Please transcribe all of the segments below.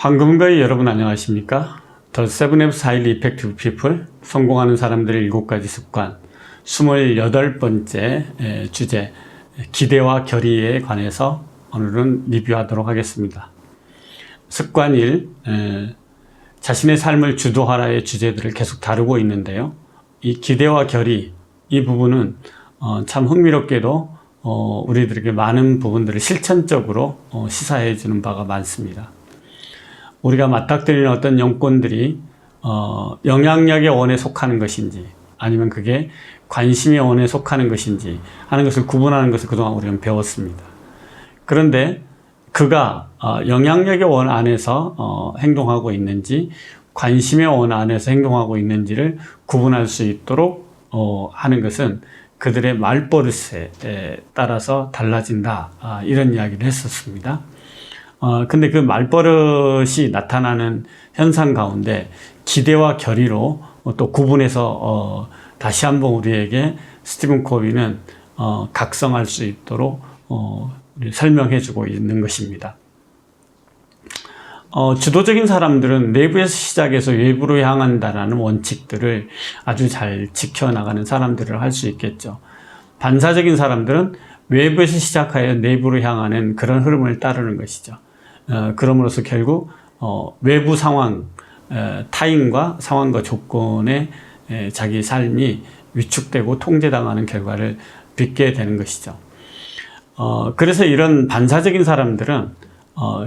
황금거의 여러분 안녕하십니까? The 7 F's Highly Effective People, 성공하는 사람들의 7가지 습관 28번째 주제 기대와 결의에 관해서 오늘은 리뷰하도록 하겠습니다. 습관 1, 자신의 삶을 주도하라의 주제들을 계속 다루고 있는데요. 이 기대와 결의, 이 부분은 참 흥미롭게도 우리들에게 많은 부분들을 실천적으로 시사해 주는 바가 많습니다. 우리가 맞닥뜨리는 어떤 영권들이 영향력의 원에 속하는 것인지 아니면 그게 관심의 원에 속하는 것인지 하는 것을 구분하는 것을 그동안 우리는 배웠습니다. 그런데 그가 영향력의 원 안에서 행동하고 있는지 관심의 원 안에서 행동하고 있는지를 구분할 수 있도록 하는 것은 그들의 말버릇에 따라서 달라진다, 이런 이야기를 했었습니다. 근데 그 말버릇이 나타나는 현상 가운데 기대와 결의로 또 구분해서 다시 한번 우리에게 스티븐 코비는 각성할 수 있도록 설명해 주고 있는 것입니다. 주도적인 사람들은 내부에서 시작해서 외부로 향한다라는 원칙들을 아주 잘 지켜나가는 사람들을 할 수 있겠죠. 반사적인 사람들은 외부에서 시작하여 내부로 향하는 그런 흐름을 따르는 것이죠. 그럼으로써 결국 외부 상황, 타인과 상황과 조건에 자기 삶이 위축되고 통제당하는 결과를 빚게 되는 것이죠. 그래서 이런 반사적인 사람들은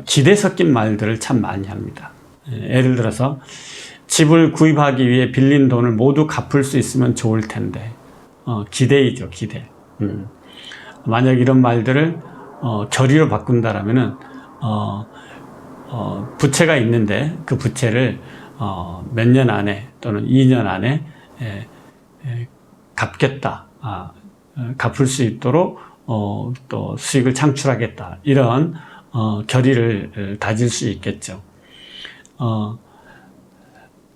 기대 섞인 말들을 참 많이 합니다. 예를 들어서 집을 구입하기 위해 빌린 돈을 모두 갚을 수 있으면 좋을 텐데, 기대이죠, 기대. 만약 이런 말들을 결의로 바꾼다라면은 부채가 있는데 그 부채를 몇 년 안에 또는 2년 안에 갚겠다, 갚을 수 있도록 또 수익을 창출하겠다, 이런 결의를 다질 수 있겠죠.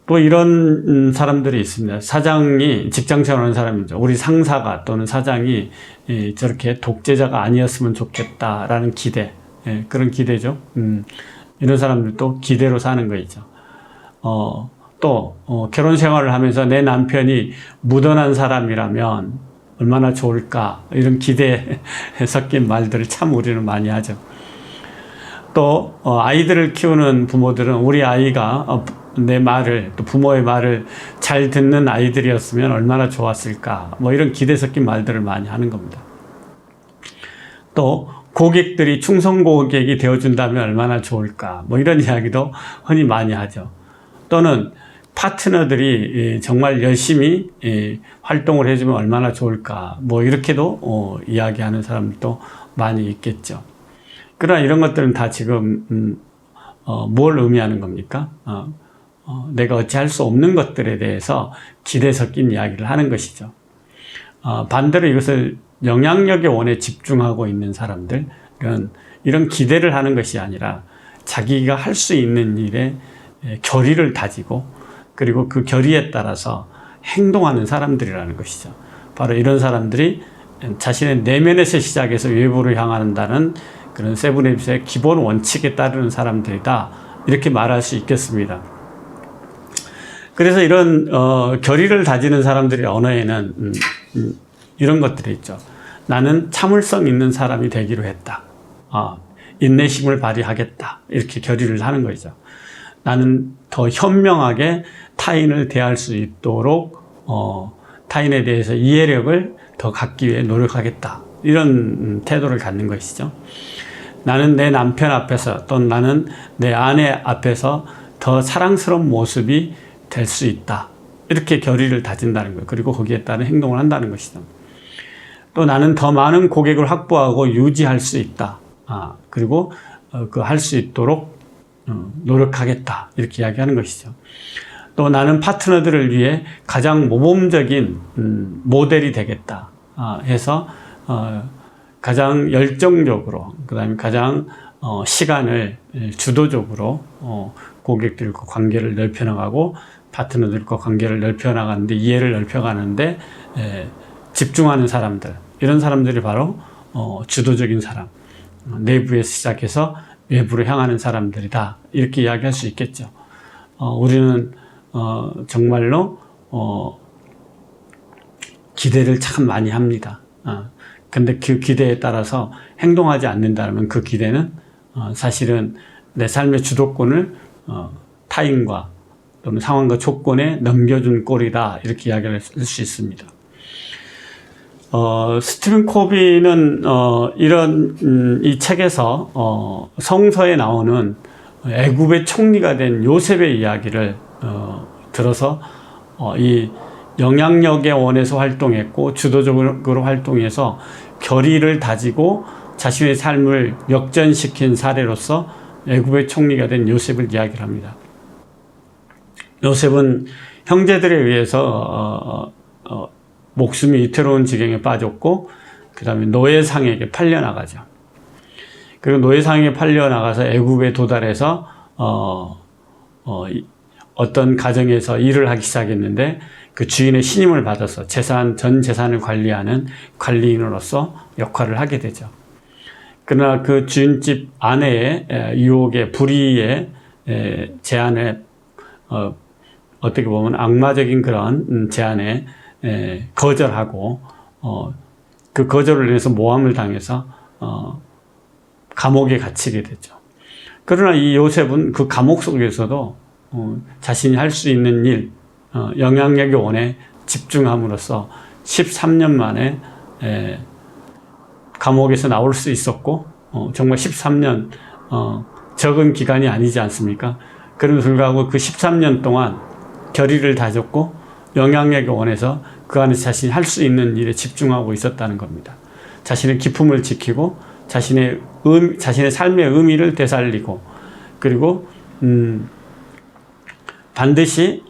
또 이런 사람들이 있습니다. 사장이 직장생활 하는 사람이죠. 우리 상사가 또는 사장이 저렇게 독재자가 아니었으면 좋겠다라는 기대, 그런 기대죠. 이런 사람들도 기대로 사는 거죠. 또 결혼 생활을 하면서 내 남편이 무던한 사람이라면 얼마나 좋을까, 이런 기대에 섞인 말들을 참 우리는 많이 하죠. 또 아이들을 키우는 부모들은 우리 아이가 내 말을, 또 부모의 말을 잘 듣는 아이들이었으면 얼마나 좋았을까, 뭐 이런 기대 섞인 말들을 많이 하는 겁니다. 또 고객들이 충성 고객이 되어준다면 얼마나 좋을까, 뭐 이런 이야기도 흔히 많이 하죠. 또는 파트너들이 정말 열심히 활동을 해주면 얼마나 좋을까, 뭐 이렇게도 이야기하는 사람도 많이 있겠죠. 그러나 이런 것들은 다 지금 뭘 의미하는 겁니까? 내가 어찌할 수 없는 것들에 대해서 기대 섞인 이야기를 하는 것이죠. 반대로 이것을 영향력의 원에 집중하고 있는 사람들은 이런 기대를 하는 것이 아니라 자기가 할 수 있는 일에 결의를 다지고 그리고 그 결의에 따라서 행동하는 사람들이라는 것이죠. 바로 이런 사람들이 자신의 내면에서 시작해서 외부로 향한다는 그런 세븐 앱스의 기본 원칙에 따르는 사람들이다, 이렇게 말할 수 있겠습니다. 그래서 이런 결의를 다지는 사람들의 언어에는 이런 것들이 있죠. 나는 참을성 있는 사람이 되기로 했다, 인내심을 발휘하겠다, 이렇게 결의를 하는 거죠. 나는 더 현명하게 타인을 대할 수 있도록 타인에 대해서 이해력을 더 갖기 위해 노력하겠다, 이런 태도를 갖는 것이죠. 나는 내 남편 앞에서 또는 나는 내 아내 앞에서 더 사랑스러운 모습이 될 수 있다, 이렇게 결의를 다진다는 거예요. 그리고 거기에 따른 행동을 한다는 것이죠. 또 나는 더 많은 고객을 확보하고 유지할 수 있다, 그리고 그 할 수 있도록 노력하겠다, 이렇게 이야기하는 것이죠. 또 나는 파트너들을 위해 가장 모범적인 모델이 되겠다 해서 가장 열정적으로, 그 다음에 가장 시간을 주도적으로 고객들과 관계를 넓혀나가고 파트너들과 관계를 넓혀나가는데, 이해를 넓혀가는데 집중하는 사람들, 이런 사람들이 바로 주도적인 사람, 내부에서 시작해서 외부로 향하는 사람들이다. 이렇게 이야기할 수 있겠죠. 우리는 정말로 기대를 참 많이 합니다. 근데 그 기대에 따라서 행동하지 않는다면 그 기대는 사실은 내 삶의 주도권을 타인과 또는 상황과 조건에 넘겨준 꼴이다. 이렇게 이야기를 할 수 있습니다. 스티븐 코비는 이런 이 책에서 성서에 나오는 애굽의 총리가 된 요셉의 이야기를 들어서 이 영향력의 원에서 활동했고 주도적으로 활동해서 결의를 다지고 자신의 삶을 역전시킨 사례로서 애굽의 총리가 된 요셉을 이야기를 합니다. 요셉은 형제들에 의해서 목숨이 위태로운 지경에 빠졌고 그 다음에 노예상에게 팔려나가죠. 그리고 노예상에게 팔려나가서 애굽에 도달해서 어떤 가정에서 일을 하기 시작했는데 그 주인의 신임을 받아서 전 재산을 관리하는 관리인으로서 역할을 하게 되죠. 그러나 그 주인집 아내의 유혹에 불의의 제안에 어떻게 보면 악마적인 그런 제안에 거절하고 그 거절을 인해서 모함을 당해서 감옥에 갇히게 되죠. 그러나 이 요셉은 그 감옥 속에서도 자신이 할 수 있는 일, 영향력의 원에 집중함으로써 13년 만에 감옥에서 나올 수 있었고 정말 13년 적은 기간이 아니지 않습니까? 그럼에도 불구하고 그 13년 동안 결의를 다졌고 영향력의 원에서 그 안에서 자신이 할 수 있는 일에 집중하고 있었다는 겁니다. 자신의 기품을 지키고 자신의 삶의 의미를 되살리고 그리고 반드시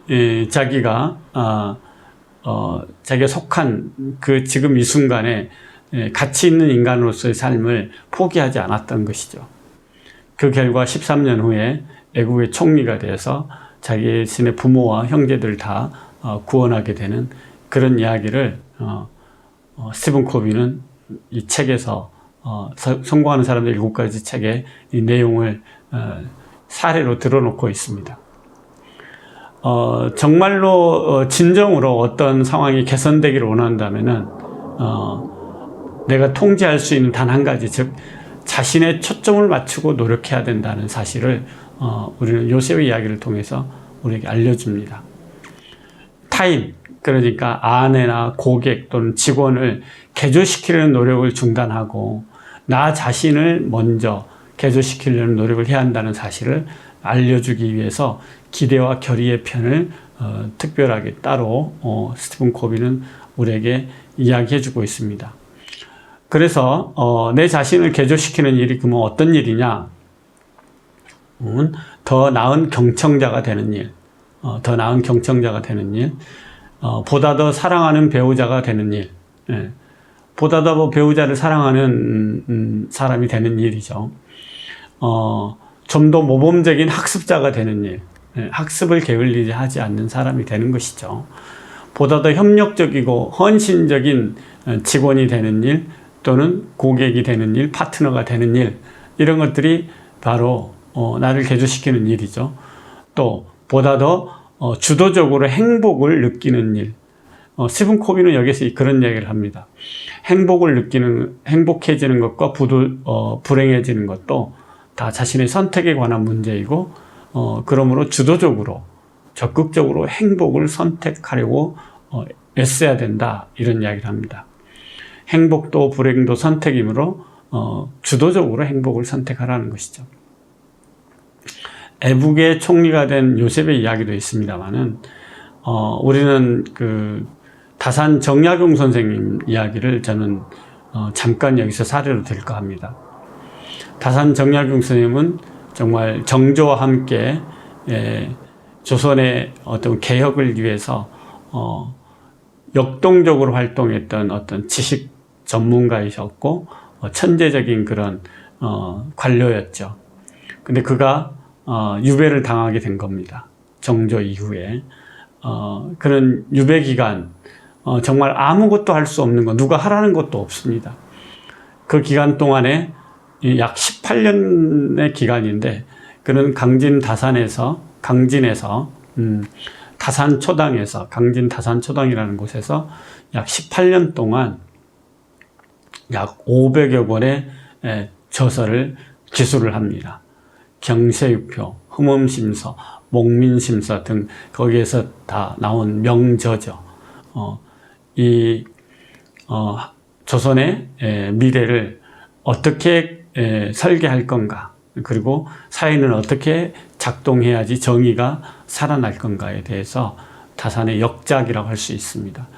자기가 속한 그 지금 이 순간에 가치 있는 인간으로서의 삶을 포기하지 않았던 것이죠. 그 결과 13년 후에 애국의 총리가 되어서 자기 자신의 부모와 형제들 다 구원하게 되는 그런 이야기를 스티븐 코비는 이 책에서 성공하는 사람들 7가지 책에 이 내용을 사례로 들어놓고 있습니다. 정말로 진정으로 어떤 상황이 개선되기를 원한다면은 내가 통제할 수 있는 단 한 가지, 즉 자신의 초점을 맞추고 노력해야 된다는 사실을 우리는 요셉의 이야기를 통해서 우리에게 알려줍니다. 타인, 그러니까 아내나 고객 또는 직원을 개조시키려는 노력을 중단하고 나 자신을 먼저 개조시키려는 노력을 해야 한다는 사실을 알려주기 위해서 기대와 결의의 편을 특별하게 따로 스티븐 코비는 우리에게 이야기해주고 있습니다. 그래서 내 자신을 개조시키는 일이 그러면 어떤 일이냐? 더 나은 경청자가 되는 일, 더 나은 경청자가 되는 일, 보다 더 사랑하는 배우자가 되는 일, 보다 더 배우자를 사랑하는 사람이 되는 일이죠. 좀 더 모범적인 학습자가 되는 일, 학습을 게을리지 하지 않는 사람이 되는 것이죠. 보다 더 협력적이고 헌신적인 직원이 되는 일, 또는 고객이 되는 일, 파트너가 되는 일, 이런 것들이 바로 나를 개조시키는 일이죠. 또 보다 더 주도적으로 행복을 느끼는 일. 스티븐 코비는 여기서 그런 얘기를 합니다. 행복해지는 것과 불행해지는 것도 다 자신의 선택에 관한 문제이고, 그러므로 주도적으로, 적극적으로 행복을 선택하려고 애써야 된다. 이런 이야기를 합니다. 행복도 불행도 선택이므로 주도적으로 행복을 선택하라는 것이죠. 애국의 총리가 된 요셉의 이야기도 있습니다만은 우리는 그 다산 정약용 선생님 이야기를 저는 잠깐 여기서 사례로 들까 합니다. 다산 정약용 선생님은 정말 정조와 함께 조선의 어떤 개혁을 위해서 역동적으로 활동했던 어떤 지식 전문가이셨고 천재적인 그런 관료였죠. 근데 그가 유배를 당하게 된 겁니다. 정조 이후에. 그런 유배 기간 정말 아무것도 할 수 없는 거, 누가 하라는 것도 없습니다. 그 기간 동안에 약 18년의 기간인데 그는 강진에서 다산초당에서 강진 다산초당이라는 곳에서 약 18년 동안 약 500여 권의 저서를 기술을 합니다. 경세유표, 흠음심서, 목민심서 등 거기에서 다 나온 명저죠. 조선의 미래를 어떻게 설계할 건가, 그리고 사회는 어떻게 작동해야지 정의가 살아날 건가에 대해서 다산의 역작이라고 할 수 있습니다.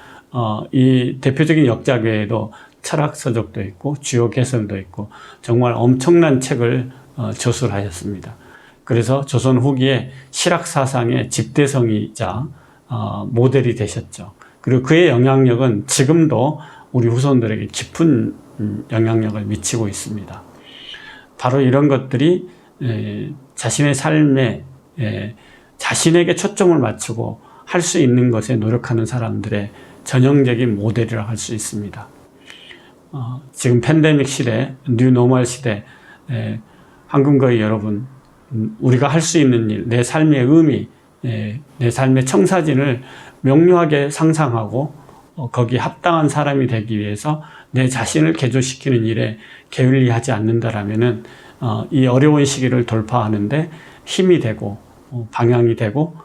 이 대표적인 역작 외에도 철학서적도 있고 주요 개성도 있고 정말 엄청난 책을 저술하였습니다. 그래서 조선 후기에 실학사상의 집대성이자 모델이 되셨죠. 그리고 그의 영향력은 지금도 우리 후손들에게 깊은 영향력을 미치고 있습니다. 바로 이런 것들이 자신의 삶에 자신에게 초점을 맞추고 할 수 있는 것에 노력하는 사람들의 전형적인 모델이라고 할 수 있습니다. 지금 팬데믹 시대, 뉴노멀 시대, 황금거의 여러분, 우리가 할 수 있는 일, 내 삶의 의미, 내 삶의 청사진을 명료하게 상상하고 거기에 합당한 사람이 되기 위해서 내 자신을 개조시키는 일에 게을리하지 않는다라면은 이 어려운 시기를 돌파하는데 힘이 되고 방향이 되고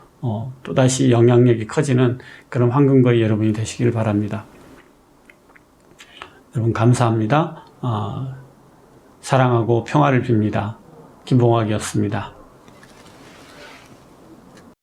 또다시 영향력이 커지는 그런 황금거의 여러분이 되시길 바랍니다. 여러분 감사합니다. 사랑하고 평화를 빕니다. 김봉학이었습니다.